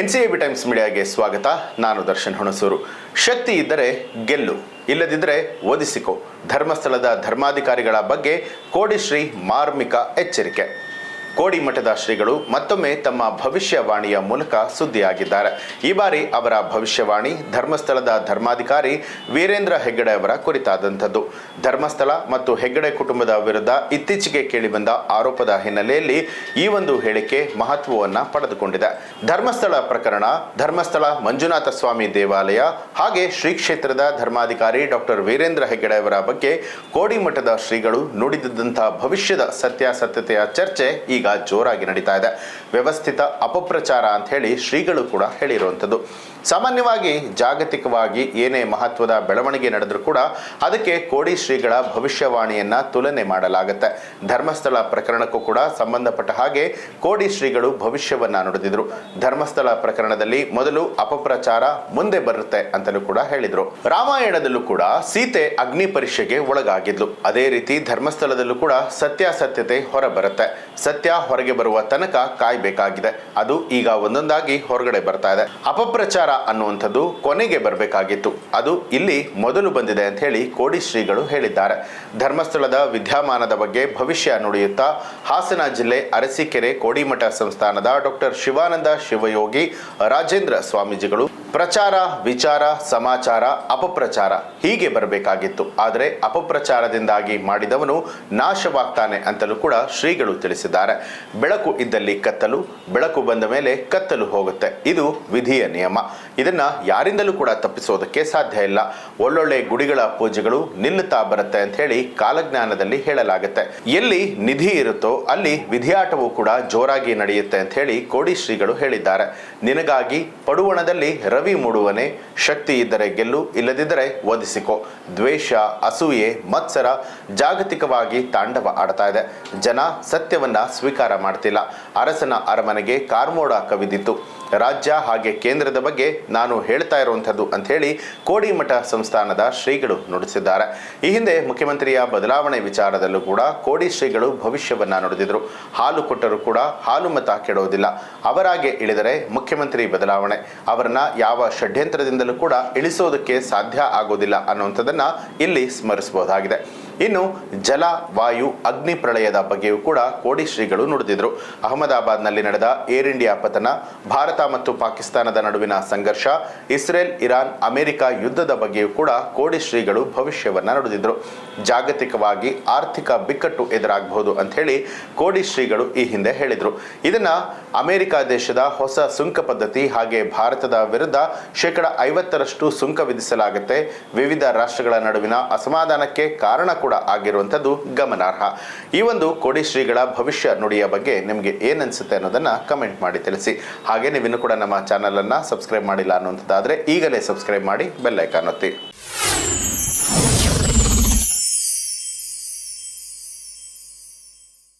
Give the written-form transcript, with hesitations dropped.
NCAB times ಮೀಡಿಯಾಗೆ ಸ್ವಾಗತ. ನಾನು ದರ್ಶನ್ ಹುಣಸೂರು. ಶಕ್ತಿ ಇದ್ದರೆ ಗೆಲ್ಲು, ಇಲ್ಲದಿದ್ದರೆ ಒದಿಸಿಕೋ. ಧರ್ಮಸ್ಥಳದ ಧರ್ಮಾಧಿಕಾರಿಗಳ ಬಗ್ಗೆ ಕೋಡಿಶ್ರೀ ಮಾರ್ಮಿಕ ಎಚ್ಚರಿಕೆ. ಕೋಡಿಮಠದ ಶ್ರೀಗಳು ಮತ್ತೊಮ್ಮೆ ತಮ್ಮ ಭವಿಷ್ಯವಾಣಿಯ ಮೂಲಕ ಸುದ್ದಿಯಾಗಿದ್ದಾರೆ. ಈ ಬಾರಿ ಅವರ ಭವಿಷ್ಯವಾಣಿ ಧರ್ಮಸ್ಥಳದ ಧರ್ಮಾಧಿಕಾರಿ ವೀರೇಂದ್ರ ಹೆಗ್ಗಡೆ ಅವರ ಕುರಿತಾದಂಥದ್ದು. ಧರ್ಮಸ್ಥಳ ಮತ್ತು ಹೆಗ್ಗಡೆ ಕುಟುಂಬದ ವಿರುದ್ಧ ಇತ್ತೀಚೆಗೆ ಕೇಳಿಬಂದ ಆರೋಪದ ಹಿನ್ನೆಲೆಯಲ್ಲಿ ಈ ಒಂದು ಹೇಳಿಕೆ ಮಹತ್ವವನ್ನು ಪಡೆದುಕೊಂಡಿದೆ. ಧರ್ಮಸ್ಥಳ ಪ್ರಕರಣ, ಧರ್ಮಸ್ಥಳ ಮಂಜುನಾಥ ಸ್ವಾಮಿ ದೇವಾಲಯ ಹಾಗೆ ಶ್ರೀ ಕ್ಷೇತ್ರದ ಧರ್ಮಾಧಿಕಾರಿ ಡಾಕ್ಟರ್ ವೀರೇಂದ್ರ ಹೆಗ್ಗಡೆ ಅವರ ಬಗ್ಗೆ ಕೋಡಿಮಠದ ಶ್ರೀಗಳು ನುಡಿದಿದ್ದಂತಹ ಭವಿಷ್ಯದ ಸತ್ಯಾಸತ್ಯತೆಯ ಚರ್ಚೆ ಈಗ ಜೋರಾಗಿ ನಡೀತಾ ಇದೆ. ವ್ಯವಸ್ಥಿತ ಅಪಪ್ರಚಾರ ಅಂತ ಹೇಳಿ ಶ್ರೀಗಳು ಕೂಡ ಹೇಳಿರುವಂಥದ್ದು. ಸಾಮಾನ್ಯವಾಗಿ ಜಾಗತಿಕವಾಗಿ ಏನೇ ಮಹತ್ವದ ಬೆಳವಣಿಗೆ ನಡೆದರೂ ಕೂಡ ಅದಕ್ಕೆ ಕೋಡಿ ಶ್ರೀಗಳ ಭವಿಷ್ಯವಾಣಿಯನ್ನ ತುಲನೆ ಮಾಡಲಾಗುತ್ತೆ. ಧರ್ಮಸ್ಥಳ ಪ್ರಕರಣಕ್ಕೂ ಕೂಡ ಸಂಬಂಧಪಟ್ಟ ಹಾಗೆ ಕೋಡಿ ಶ್ರೀಗಳು ಭವಿಷ್ಯವನ್ನ ನುಡಿದಿದ್ರು. ಧರ್ಮಸ್ಥಳ ಪ್ರಕರಣದಲ್ಲಿ ಮೊದಲು ಅಪಪ್ರಚಾರ, ಮುಂದೆ ಬರುತ್ತೆ ಅಂತಲೂ ಕೂಡ ಹೇಳಿದ್ರು. ರಾಮಾಯಣದಲ್ಲೂ ಕೂಡ ಸೀತೆ ಅಗ್ನಿ ಪರೀಕ್ಷೆಗೆ ಒಳಗಾಗಿದ್ಲು. ಅದೇ ರೀತಿ ಧರ್ಮಸ್ಥಳದಲ್ಲೂ ಕೂಡ ಸತ್ಯಾಸತ್ಯತೆ ಹೊರಬರುತ್ತೆ. ಸತ್ಯ ಹೊರಗೆ ಬರುವ ತನಕ ಕಾಯ್ಬೇಕಾಗಿದೆ. ಅದು ಈಗ ಒಂದೊಂದಾಗಿ ಹೊರಗಡೆ ಬರ್ತಾ ಇದೆ. ಅಪಪ್ರಚಾರ ಅನ್ನುವಂಥದ್ದು ಕೊನೆಗೆ ಬರಬೇಕಾಗಿತ್ತು, ಅದು ಇಲ್ಲಿ ಮೊದಲು ಬಂದಿದೆ ಅಂತ ಹೇಳಿ ಕೋಡಿ ಶ್ರೀಗಳು ಹೇಳಿದ್ದಾರೆ. ಧರ್ಮಸ್ಥಳದ ವಿದ್ಯಮಾನದ ಬಗ್ಗೆ ಭವಿಷ್ಯ ನುಡಿಯುತ್ತಾ ಹಾಸನ ಜಿಲ್ಲೆ ಅರಸೀಕೆರೆ ಕೋಡಿಮಠ ಸಂಸ್ಥಾನದ ಡಾಕ್ಟರ್ ಶಿವಾನಂದ ಶಿವಯೋಗಿ ರಾಜೇಂದ್ರ ಸ್ವಾಮೀಜಿಗಳು ಪ್ರಚಾರ, ವಿಚಾರ, ಸಮಾಚಾರ, ಅಪಪ್ರಚಾರ ಹೀಗೆ ಬರಬೇಕಾಗಿತ್ತು. ಆದರೆ ಅಪಪ್ರಚಾರದಿಂದಾಗಿ ಮಾಡಿದವನು ನಾಶವಾಗ್ತಾನೆ ಅಂತಲೂ ಕೂಡ ಶ್ರೀಗಳು ತಿಳಿಸಿದ್ದಾರೆ. ಬೆಳಕು ಇದ್ದಲ್ಲಿ ಕತ್ತಲು, ಬೆಳಕು ಬಂದ ಮೇಲೆ ಕತ್ತಲು ಹೋಗುತ್ತೆ. ಇದು ವಿಧಿಯ ನಿಯಮ. ಇದನ್ನ ಯಾರಿಂದಲೂ ಕೂಡ ತಪ್ಪಿಸೋದಕ್ಕೆ ಸಾಧ್ಯ ಇಲ್ಲ. ಒಳ್ಳೊಳ್ಳೆ ಗುಡಿಗಳ ಪೂಜೆಗಳು ನಿಲ್ಲುತ್ತಾ ಬರುತ್ತೆ ಅಂತ ಹೇಳಿ ಕಾಲಜ್ಞಾನದಲ್ಲಿ ಹೇಳಲಾಗುತ್ತೆ. ಎಲ್ಲಿ ನಿಧಿ ಇರುತ್ತೋ ಅಲ್ಲಿ ವಿಧಿಯಾಟವೂ ಕೂಡ ಜೋರಾಗಿ ನಡೆಯುತ್ತೆ ಅಂತ ಹೇಳಿ ಕೋಡಿ ಶ್ರೀಗಳು ಹೇಳಿದ್ದಾರೆ. ನಿನಗಾಗಿ ಪಡುವಣದಲ್ಲಿ ರವಿ ಮೂಡುವನೆ, ಶಕ್ತಿ ಇದ್ದರೆ ಗೆಲ್ಲು, ಇಲ್ಲದಿದ್ದರೆ ಒದಿಸಿಕೋ. ದ್ವೇಷ, ಅಸೂಯೆ, ಮತ್ಸರ ಜಾಗತಿಕವಾಗಿ ತಾಂಡವ ಆಡ್ತಾ ಇದೆ. ಜನ ಸತ್ಯವನ್ನ ಸ್ವೀಕಾರ ಮಾಡ್ತಿಲ್ಲ. ಅರಸನ ಅರಮನೆಗೆ ಕಾರ್ಮೋಡ ಕವಿದಿತ್ತು. ರಾಜ್ಯ ಹಾಗೆ ಕೇಂದ್ರದ ಬಗ್ಗೆ ನಾನು ಹೇಳ್ತಾ ಇರುವಂಥದ್ದು ಅಂತ ಹೇಳಿ ಕೋಡಿಮಠ ಸಂಸ್ಥಾನದ ಶ್ರೀಗಳು ನುಡಿಸಿದ್ದಾರೆ. ಈ ಹಿಂದೆ ಮುಖ್ಯಮಂತ್ರಿಯ ಬದಲಾವಣೆ ವಿಚಾರದಲ್ಲೂ ಕೂಡ ಕೋಡಿ ಶ್ರೀಗಳು ಭವಿಷ್ಯವನ್ನ ನುಡಿದಿದ್ರು. ಹಾಲು ಕೊಟ್ಟರೂ ಕೂಡ ಹಾಲು ಮತ ಕೆಡೋದಿಲ್ಲ. ಅವರಾಗೆ ಇಳಿದರೆ ಮುಖ್ಯಮಂತ್ರಿ ಬದಲಾವಣೆ, ಅವರನ್ನ ಯಾವ ಷಡ್ಯಂತ್ರದಿಂದಲೂ ಕೂಡ ಇಳಿಸೋದಕ್ಕೆ ಸಾಧ್ಯ ಆಗೋದಿಲ್ಲ ಅನ್ನುವಂಥದ್ದನ್ನ ಇಲ್ಲಿ ಸ್ಮರಿಸಬಹುದಾಗಿದೆ. ಇನ್ನು ಜಲ, ವಾಯು, ಅಗ್ನಿ ಪ್ರಳಯದ ಬಗ್ಗೆಯೂ ಕೂಡ ಕೋಡಿ ಶ್ರೀಗಳು ನುಡಿದಿದ್ರು. ಅಹಮದಾಬಾದ್ನಲ್ಲಿ ನಡೆದ ಏರ್ ಇಂಡಿಯಾ ಪತನ, ಭಾರತ ಮತ್ತು ಪಾಕಿಸ್ತಾನದ ನಡುವಿನ ಸಂಘರ್ಷ, ಇಸ್ರೇಲ್, ಇರಾನ್, ಅಮೆರಿಕ ಯುದ್ಧದ ಬಗ್ಗೆಯೂ ಕೂಡ ಕೋಡಿ ಶ್ರೀಗಳು ಭವಿಷ್ಯವನ್ನ ನುಡಿದಿದ್ರು. ಜಾಗತಿಕವಾಗಿ ಆರ್ಥಿಕ ಬಿಕ್ಕಟ್ಟು ಎದುರಾಗಬಹುದು ಅಂತ ಹೇಳಿ ಕೋಡಿ ಶ್ರೀಗಳು ಈ ಹಿಂದೆ ಹೇಳಿದ್ರು. ಇದನ್ನ ಅಮೆರಿಕ ದೇಶದ ಹೊಸ ಸುಂಕ ಪದ್ಧತಿ ಹಾಗೆ ಭಾರತದ ವಿರುದ್ಧ 50% ಸುಂಕ ವಿಧಿಸಲಾಗುತ್ತೆ, ವಿವಿಧ ರಾಷ್ಟ್ರಗಳ ನಡುವಿನ ಅಸಮಾಧಾನಕ್ಕೆ ಕಾರಣ ಕೂಡ ಆಗಿರುವಂಥದ್ದು ಗಮನಾರ್ಹ. ಈ ಒಂದು ಕೋಡಿ ಶ್ರೀಗಳ ಭವಿಷ್ಯ ನುಡಿಯ ಬಗ್ಗೆ ನಿಮಗೆ ಏನನ್ಸುತ್ತೆ ಅನ್ನೋದನ್ನ ಕಮೆಂಟ್ ಮಾಡಿ ತಿಳಿಸಿ. ಹಾಗೆ ನೀವಿನ್ನೂ ಕೂಡ ನಮ್ಮ ಚಾನಲ್ ಅನ್ನ ಸಬ್ಸ್ಕ್ರೈಬ್ ಮಾಡಿಲ್ಲ ಅನ್ನುವಂಥದ್ದಾದ್ರೆ ಈಗಲೇ ಸಬ್ಸ್ಕ್ರೈಬ್ ಮಾಡಿ, ಬೆಲ್ ಐಕಾನ್ ಒತ್ತಿ.